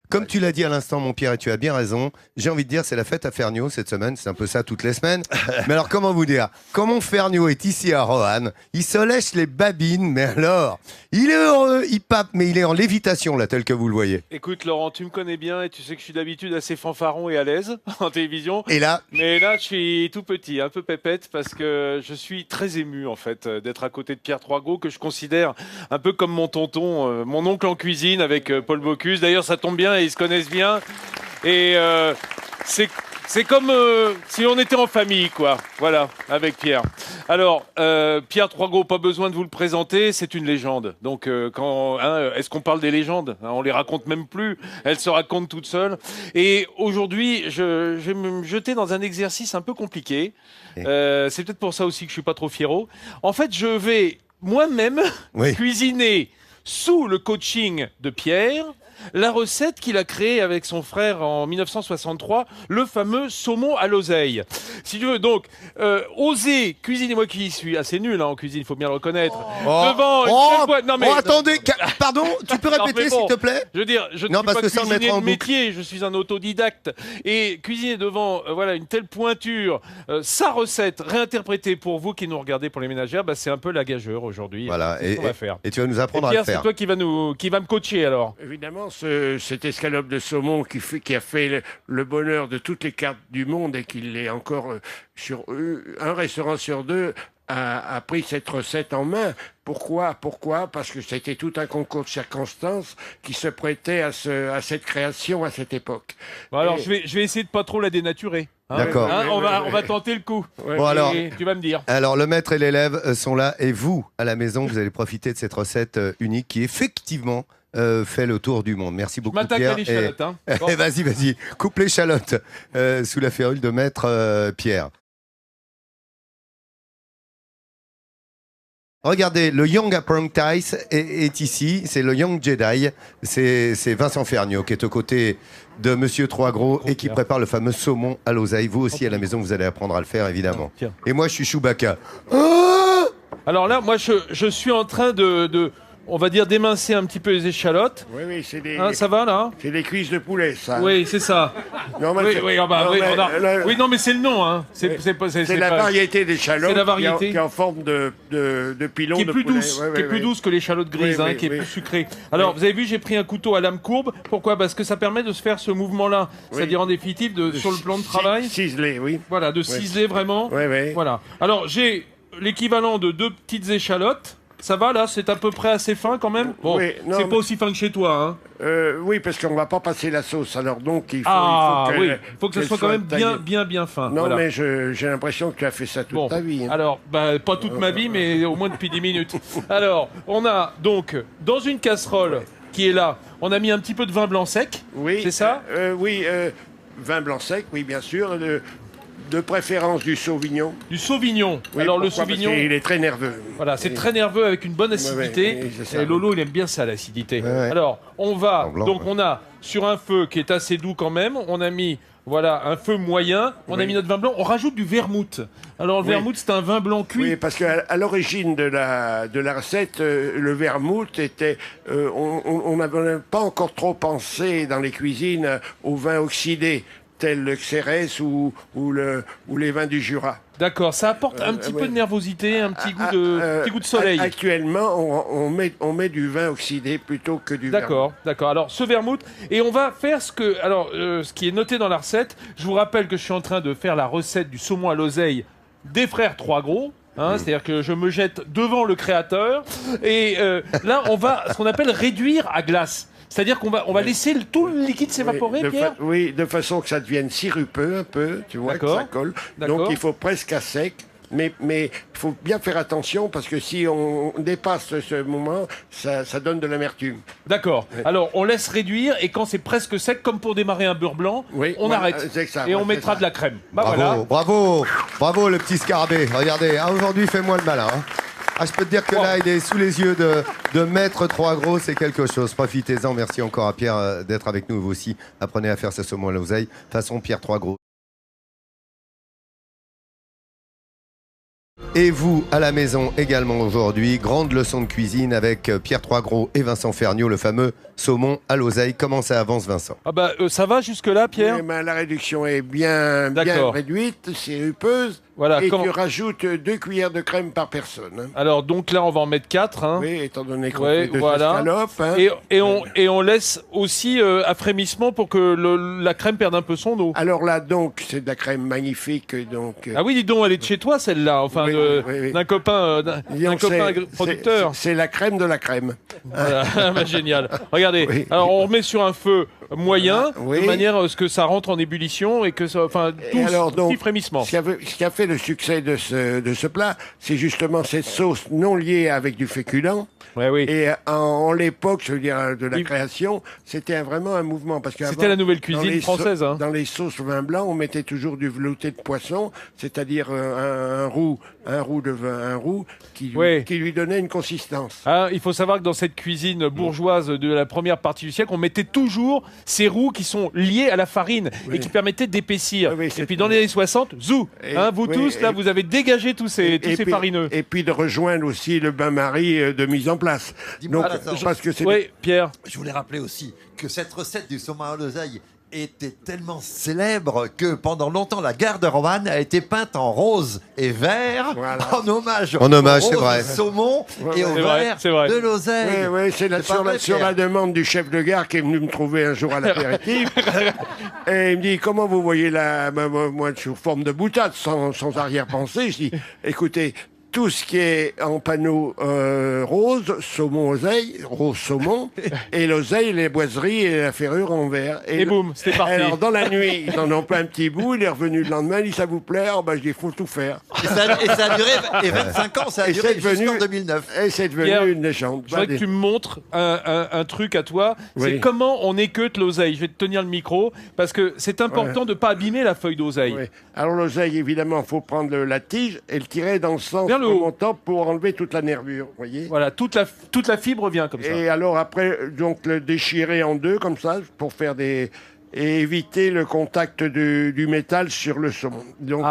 Comme tu l'as dit à l'instant, mon Pierre, et tu as bien raison, j'ai envie de dire, c'est la fête à Ferniaud cette semaine, c'est un peu ça toutes les semaines. Mais alors, comment vous dire, quand mon Ferniaud est ici à Roanne, il se lèche les babines, mais alors, il est heureux, il pape, mais il est en lévitation, là, tel que vous le voyez. Écoute Laurent, tu me connais bien et tu sais que je suis d'habitude assez fanfaron et à l'aise en télévision. Et là, Mais là, je suis tout petit, un peu pépette, parce que je suis très ému en fait d'être à côté de Pierre Troisgros, que je considère un peu comme mon tonton, mon oncle en cuisine avec Paul Bocuse. D'ailleurs, ça tombe bien, ils se connaissent bien. Et c'est comme si on était en famille, quoi. Voilà, avec Pierre. Alors, Pierre Troisgros, pas besoin de vous le présenter, c'est une légende. Donc, est-ce qu'on parle des légendes? On les raconte même plus. Elles se racontent toutes seules. Et aujourd'hui, je vais me jeter dans un exercice un peu compliqué. C'est peut-être pour ça aussi que je suis pas trop fiero. En fait, je vais moi-même cuisiner sous le coaching de Pierre la recette qu'il a créée avec son frère en 1963, le fameux saumon à l'oseille. Si tu veux, donc, oser cuisiner, moi qui suis assez nul en cuisine, il faut bien le reconnaître. Devant une boîte. Non, mais, attendez, pardon, tu peux répéter bon, s'il te plaît? Je veux dire, je ne Non, suis parce pas que ça, on le cuisinier mettra en de métier, je suis un autodidacte. Et cuisiner devant voilà, une telle pointure, sa recette réinterprétée pour vous qui nous regardez pour les ménagères, bah, c'est un peu la gageure aujourd'hui. Voilà, C'est ce qu'on va faire. et tu vas nous apprendre Pierre, à le faire. c'est toi qui va me coacher alors. Évidemment, cette escalope de saumon qui a fait le bonheur de toutes les cartes du monde et qu'il est encore sur un restaurant sur deux a pris cette recette en main. Pourquoi? Parce que c'était tout un concours de circonstances qui se prêtait à cette création à cette époque. Bon, alors, je vais essayer de pas trop la dénaturer. Hein. D'accord. Hein, on va tenter le coup. Bon, alors, Et tu vas me dire. Alors, le maître et l'élève sont là, et vous, à la maison, vous allez profiter de cette recette unique qui, effectivement, fait le tour du monde. Merci beaucoup, m'attaque Pierre. à l'échalote. Hein. Bon. Vas-y, coupe l'échalote sous la férule de maître Pierre. Regardez, le Young Apprentice est ici, c'est le Young Jedi, c'est Vincent Ferniaud qui est aux côtés de Monsieur Troisgros et qui prépare le fameux saumon à l'oseille. Vous aussi à la maison, vous allez apprendre à le faire évidemment. Tiens. Et moi je suis Chewbacca. Alors là, moi, je suis en train on va dire, d'émincer un petit peu les échalotes. Oui, c'est des... Hein, ça va, là? C'est des cuisses de poulet, ça. Oui, c'est ça. Non, mais Oui, non, mais c'est le nom. Hein. C'est la variété d'échalotes C'est la variété. qui est en forme de pilon Qui est de plus poulet. douce, qui est plus douce que l'échalote grise, Oui, qui est oui. plus sucrée. Alors, vous avez vu, j'ai pris un couteau à lame courbe. Pourquoi? Parce que ça permet de se faire ce mouvement-là. C'est-à-dire, en définitive, sur le plan de travail. Ciselé, oui. Voilà, de ciseler vraiment. Oui. Voilà. Alors, j'ai l'équivalent de 2 petites échalotes. Ça va, là? C'est à peu près assez fin, quand même? Bon, Oui, non, c'est pas aussi fin que chez toi, hein? Oui, parce qu'on va pas passer la sauce. Alors donc, il faut il faut que ça qu'elle soit quand même taillée. bien fin. Non, voilà. mais j'ai l'impression que tu as fait ça toute ta vie. Hein. Alors, pas toute ma vie, mais au moins depuis 10 minutes. Alors, on a donc, dans une casserole qui est là, on a mis un petit peu de vin blanc sec. Oui. C'est ça? Oui, vin blanc sec, oui, bien sûr. De préférence du Sauvignon. Du Sauvignon. Oui, Alors, le pourquoi? Parce Sauvignon, qu'il est très nerveux. voilà, c'est très nerveux avec une bonne acidité. oui, c'est ça. Et Lolo, il aime bien ça, l'acidité. Ouais. Alors, on va, Blanc, donc on a sur un feu qui est assez doux quand même, on a mis, voilà, un feu moyen, on a mis notre vin blanc, on rajoute du vermouth. Alors, le vermouth, c'est un vin blanc cuit. Oui, parce qu'à l'origine de la recette, le vermouth était... on n'avait pas encore trop pensé dans les cuisines au vin oxydé, tel le Xérès ou les vins du Jura. D'accord, ça apporte un petit peu de nervosité, un petit goût de soleil. Actuellement, on met du vin oxydé plutôt que du vermouth. D'accord. Alors, ce vermouth, et on va faire ce qui est noté dans la recette. Je vous rappelle que je suis en train de faire la recette du saumon à l'oseille des frères Troisgros. C'est-à-dire que je me jette devant le créateur. Et là, on va, ce qu'on appelle réduire à glace. C'est-à-dire qu'on va laisser tout le liquide s'évaporer, Pierre? Oui, de façon que ça devienne sirupeux un peu, tu vois, que ça colle. Donc il faut presque à sec. Mais il faut bien faire attention parce que si on dépasse ce moment, ça donne de l'amertume. D'accord. Alors, on laisse réduire et quand c'est presque sec, comme pour démarrer un beurre blanc, on arrête. Ça, et on mettra de la crème. Bravo le petit scarabée. Regardez, aujourd'hui, fais-moi le malin. Je peux te dire que là, il est sous les yeux de Maître Troisgros, c'est quelque chose. Profitez-en. Merci encore à Pierre d'être avec nous. Vous aussi, apprenez à faire ce saumon à l'oseille façon Pierre Troisgros. Et vous, à la maison également aujourd'hui, grande leçon de cuisine avec Pierre Troisgros et Vincent Ferniaud, le fameux saumon à l'oseille. Comment ça avance, Vincent? Ah bah ça va jusque-là, Pierre? Oui, la réduction est bien réduite, sirupeuse. Voilà, et tu rajoutes 2 cuillères de crème par personne. Hein. Alors donc là, on va en mettre 4. Hein. Oui, étant donné qu'on fait 2 escalopes. Hein. Et on laisse aussi à frémissement pour que la crème perde un peu son eau. Alors là, donc, c'est de la crème magnifique. Donc, ah oui, dis donc, elle est de chez toi, celle-là. Enfin, d'un copain, copain producteur. C'est la crème de la crème. Voilà, bah, génial. Regardez, alors on remet sur un feu moyen, de manière à ce que ça rentre en ébullition et que ça, enfin, petit frémissement. Ce qui a fait le succès de ce plat, c'est justement cette sauce non liée avec du féculent. Ouais, oui. Et en l'époque, je veux dire, de la création, c'était vraiment un mouvement. Parce que c'était la nouvelle cuisine française. Hein. Dans les sauces vin blanc, on mettait toujours du velouté de poisson, c'est-à-dire un roux de vin, un roux qui lui donnait une consistance. Ah, il faut savoir que dans cette cuisine bourgeoise de la première partie du siècle, on mettait toujours ces roux qui sont liés à la farine et qui permettaient d'épaissir. Et puis dans les années 60, zou, vous tous, là, vous avez dégagé tous ces farineux. Et puis de rejoindre aussi le bain-marie de mise en place. Donc, parce que oui, Pierre. Je voulais rappeler aussi que cette recette du saumon à l'oseille était tellement célèbre que pendant longtemps la gare de Roanne a été peinte en rose et vert en hommage au rose du saumon et au vert de l'oseille. Oui, c'est sur la demande du chef de gare qui est venu me trouver un jour à l'apéritif. Et il me dit, comment vous voyez moi sous forme de boutade, sans arrière-pensée. Je dis, écoutez, tout ce qui est en panneau rose, saumon, oseille, rose, saumon, et l'oseille, les boiseries et la ferrure en verre. Et boum, c'était parti. Alors, dans la nuit, ils en ont pas un petit bout, il est revenu le lendemain, il dit, ça vous plaît? Je dis, il faut tout faire. Et ça a duré, et 25 ans, ça a duré jusqu'en 2009. Et c'est devenu une légende. Je voudrais que tu me montres un truc à toi, c'est comment on équeute l'oseille. Je vais te tenir le micro, parce que c'est important de ne pas abîmer la feuille d'oseille. Alors, l'oseille, évidemment, il faut prendre la tige et le tirer dans le sens montant pour enlever toute la nervure, voyez. Voilà, toute la fibre vient comme ça. Et alors après, donc le déchirer en deux comme ça pour faire et éviter le contact du métal sur le saumon. Donc,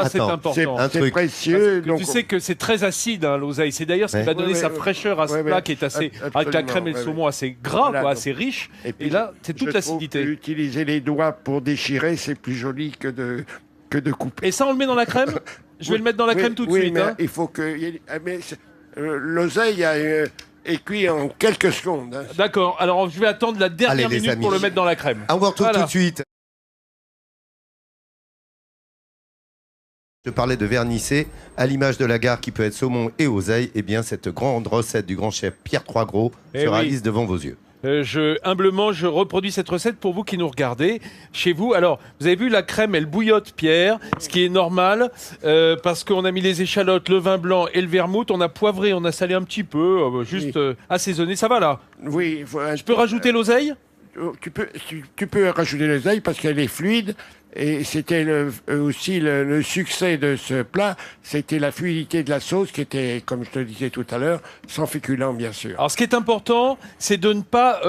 c'est important. C'est précieux. Donc, tu sais que c'est très acide, hein, l'oseille. C'est d'ailleurs ce qui va donner sa fraîcheur à ce plat qui est assez, avec la crème et le saumon assez gras, assez riche. Et là, c'est toute l'acidité. Utiliser les doigts pour déchirer, c'est plus joli que de couper. Et ça, on le met dans la crème? Je vais le mettre dans la crème tout de suite. Mais il faut que... l'oseille est cuit en quelques secondes. Hein. D'accord. Alors, je vais attendre la dernière minute pour le mettre dans la crème. On va tout de suite. Je parlais de vernissé, à l'image de la gare qui peut être saumon et oseille. Eh bien, cette grande recette du grand chef Pierre Troisgros se réalise devant vos yeux. Humblement, je reproduis cette recette pour vous qui nous regardez chez vous. Alors, vous avez vu, la crème, elle bouillotte, Pierre, ce qui est normal, parce qu'on a mis les échalotes, le vin blanc et le vermouth. On a poivré, on a salé un petit peu, juste assaisonné. Ça va, là? Oui. Je peux rajouter l'oseille? Tu peux rajouter l'oseille parce qu'elle est fluide. Et c'était aussi le succès de ce plat, c'était la fluidité de la sauce qui était, comme je te le disais tout à l'heure, sans féculent, bien sûr. Alors, ce qui est important, c'est de ne pas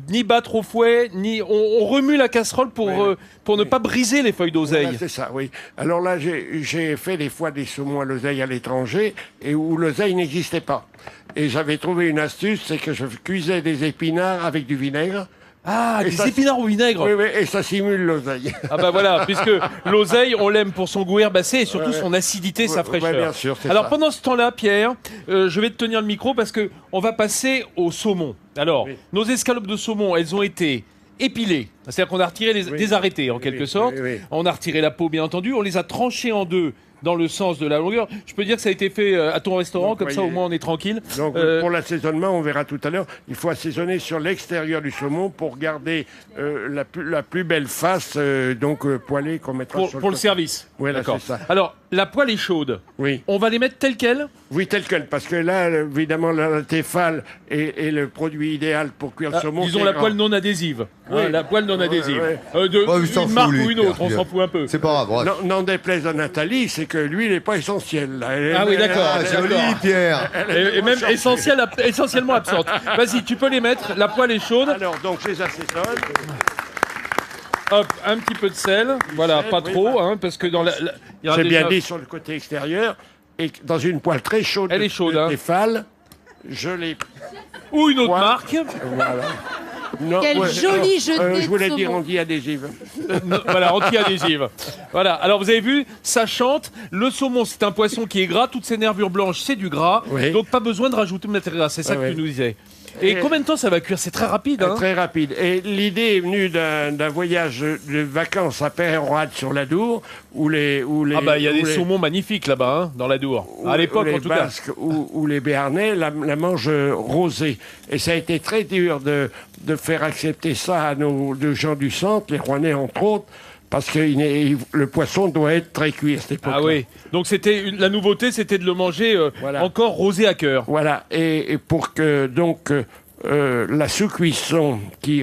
ni battre au fouet, ni on remue la casserole pour ne pas briser les feuilles d'oseille. Voilà, c'est ça, oui. Alors là, j'ai fait des fois des saumons à l'oseille à l'étranger et où l'oseille n'existait pas. Et j'avais trouvé une astuce, c'est que je cuisais des épinards avec du vinaigre. Ah, des épinards au vinaigre. Oui, et ça simule l'oseille. Ah bah voilà, puisque l'oseille, on l'aime pour son goût herbacé et surtout son acidité, sa fraîcheur. Bien sûr, alors pendant ce temps-là, Pierre, je vais te tenir le micro parce que on va passer au saumon. Alors, nos escalopes de saumon, elles ont été épilées. C'est-à-dire qu'on a retiré des arrêtés en quelque sorte. On a retiré la peau, bien entendu. On les a tranchées en deux dans le sens de la longueur. Je peux dire que ça a été fait à ton restaurant, comme ça au moins on est tranquille. Donc pour l'assaisonnement, on verra tout à l'heure, il faut assaisonner sur l'extérieur du saumon pour garder la plus belle face, poêlée qu'on mettra sur pour le service. Oui, d'accord. C'est ça. Alors, la poêle est chaude. Oui. On va les mettre telles quelles? Oui, telles quelles, parce que là, évidemment, la Tefal est le produit idéal pour cuire le saumon. Disons la poêle non adhésive. Oui. La poêle non adhésive. Une marque ou une autre, on s'en fout un peu. C'est pas grave. N'en déplaise à Nathalie, c'est que l'huile n'est pas essentielle. Oui, d'accord. Joli, Pierre. Et même essentiellement absente. Vas-y, tu peux les mettre. La poêle est chaude. Alors, donc, je les assaisonne. Hop, un petit peu de sel. Voilà, pas trop, parce que dans j'ai bien dit sur le côté extérieur. et dans une poêle très chaude. Elle est chaude, hein. Tefal, je l'ai. Ou une autre Voilà. marque. Voilà. Non, Quel joli jetée je voulais de dire saumon. anti-adhésive. Voilà, anti-adhésive. Voilà, alors vous avez vu, ça chante. Le saumon, c'est un poisson qui est gras. Toutes ces nervures blanches, c'est du gras. Oui. Donc pas besoin de rajouter de matière grasse. C'est ça que Oui. tu nous disais. Et combien de temps ça va cuire? C'est très rapide, hein? Très rapide. Et l'idée est venue d'un voyage de vacances à Père-Roide sur l'Adour, où les Ah bah il y a où des les- saumons magnifiques là-bas, hein, dans l'Adour. où- À l'époque, où les en tout cas. Basques, où les Béarnais la mangent rosée. Et ça a été très dur de faire accepter ça à nos gens du centre, les Rouennais entre autres, parce que le poisson doit être très cuit à cette époque. Ah oui. Donc la nouveauté, c'était de le manger Voilà. encore rosé à cœur. Voilà. Et pour que donc la sous-cuisson qui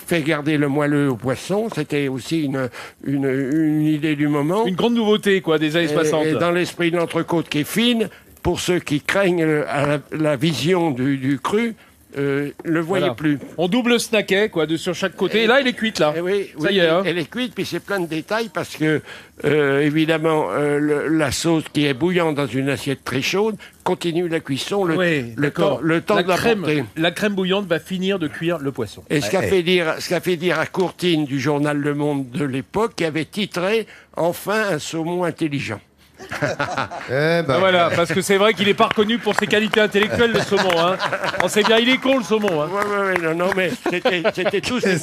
fait garder le moelleux au poisson, c'était aussi une idée du moment. Une grande nouveauté, quoi, des années 60. Et dans l'esprit de l'entrecôte qui est fine, pour ceux qui craignent la vision du cru, le voyez Voilà. plus. On double snacket, quoi, sur chaque côté. Et là, elle est cuite, là. Eh oui, Ça y est, hein. elle est cuite, puis c'est plein de détails parce que, évidemment, la sauce qui est bouillante dans une assiette très chaude continue la cuisson Oui, le temps de la porter. La crème bouillante va finir de cuire le poisson. Et ce qu'a fait dire à Courtine du journal Le Monde de l'époque, qui avait titré « Enfin un saumon intelligent ». Eh ben, Voilà, parce que c'est vrai qu'il n'est pas reconnu pour ses qualités intellectuelles, le saumon. Hein. On sait bien, il est con, le saumon. Hein. Ouais, non, mais c'était tous C'est-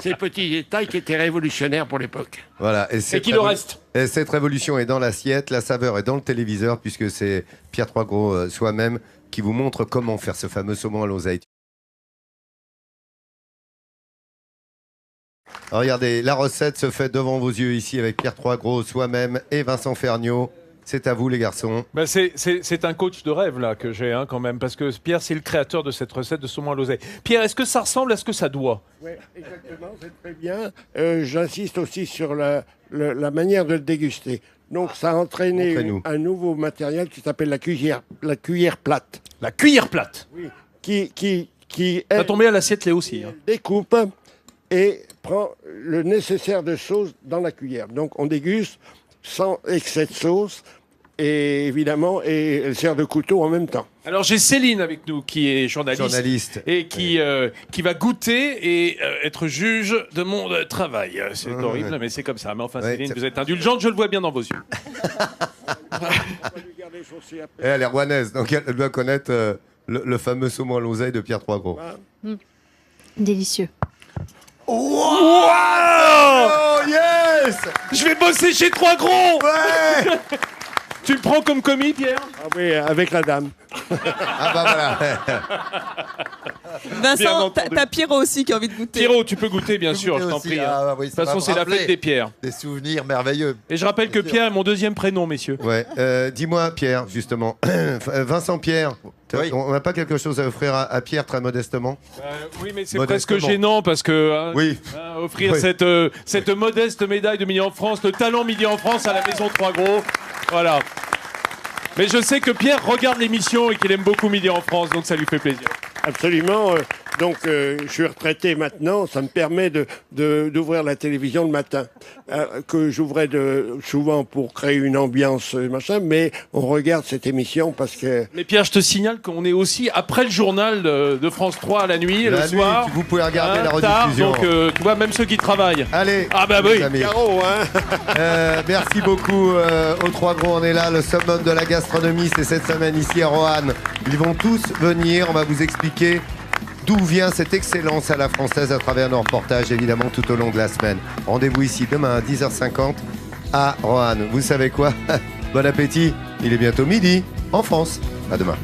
ces petits détails qui étaient révolutionnaires pour l'époque. Voilà. Et qu'il en reste. Et cette révolution est dans l'assiette, la saveur est dans le téléviseur, puisque c'est Pierre Troisgros soi-même qui vous montre comment faire ce fameux saumon à l'oseille. Alors, regardez, la recette se fait devant vos yeux ici avec Pierre Troisgros soi-même et Vincent Ferniaud. C'est à vous les garçons. Ben c'est un coach de rêve là que j'ai quand même, parce que Pierre, c'est le créateur de cette recette de saumon à l'oseille. Pierre, est-ce que ça ressemble à ce que ça doit? Oui, exactement, c'est très bien. J'insiste aussi sur la manière de le déguster. Donc, ça a entraîné Montrez-nous. un nouveau matériel qui s'appelle la cuillère plate. La cuillère plate. Oui. Qui Ça elle, tombait à l'assiette là aussi. Hein. découpe et prend le nécessaire de sauce dans la cuillère. Donc, on déguste sans excès de sauce. Et évidemment, et elle sert de couteau en même temps. Alors j'ai Céline avec nous qui est journaliste. Et qui va goûter et être juge de mon travail. C'est horrible, mais c'est comme ça. Mais enfin, Ouais, Céline, c'est- vous êtes indulgente, je le vois bien dans vos yeux. Et elle est rouennaise, donc elle doit connaître le fameux saumon à l'oseille de Pierre Troisgros. Délicieux. Oh yes! Je vais bosser chez Trois Gros. Ouais! Tu me prends comme commis, Pierre? Ah oui, avec la dame. Ah bah voilà. Bien Vincent, entendu. t'as Pierrot aussi qui a envie de goûter. Pierrot, tu peux goûter, bien Je sûr, goûtais je t'en aussi. prie. Ah, oui, De toute ça va façon, me c'est la rappeler fête des pierres. Des souvenirs merveilleux. Et je rappelle que Pierre est mon deuxième prénom, messieurs. Ouais. Dis-moi, Pierre, justement. Vincent Pierre, Oui. on n'a pas quelque chose à offrir à Pierre très modestement? Oui, mais c'est Modestement. presque gênant parce que hein, Oui. offrir Oui. cette modeste médaille de Midi en France, le talent Midi en France à la Maison Trois Gros. Voilà. Mais je sais que Pierre regarde l'émission et qu'il aime beaucoup Midi en France, donc ça lui fait plaisir. Absolument. Donc, je suis retraité maintenant. Ça me permet d'ouvrir la télévision le matin, que j'ouvrais souvent pour créer une ambiance, machin. Mais on regarde cette émission parce que Mais Pierre, je te signale qu'on est aussi après le journal de France 3 à la nuit, La le nuit, soir. vous pouvez regarder la tard, rediffusion. donc, tu vois, même ceux qui travaillent. Allez, Ah bah les oui. amis. Caro, hein. Merci beaucoup aux Trois Gros, on est là, le summum de la gastronomie, c'est cette semaine ici à Roanne. Ils vont tous venir, on va vous expliquer d'où vient cette excellence à la française à travers nos reportages, évidemment, tout au long de la semaine. Rendez-vous ici demain à 10h50 à Roanne. Vous savez quoi? Bon appétit, il est bientôt midi en France. À demain.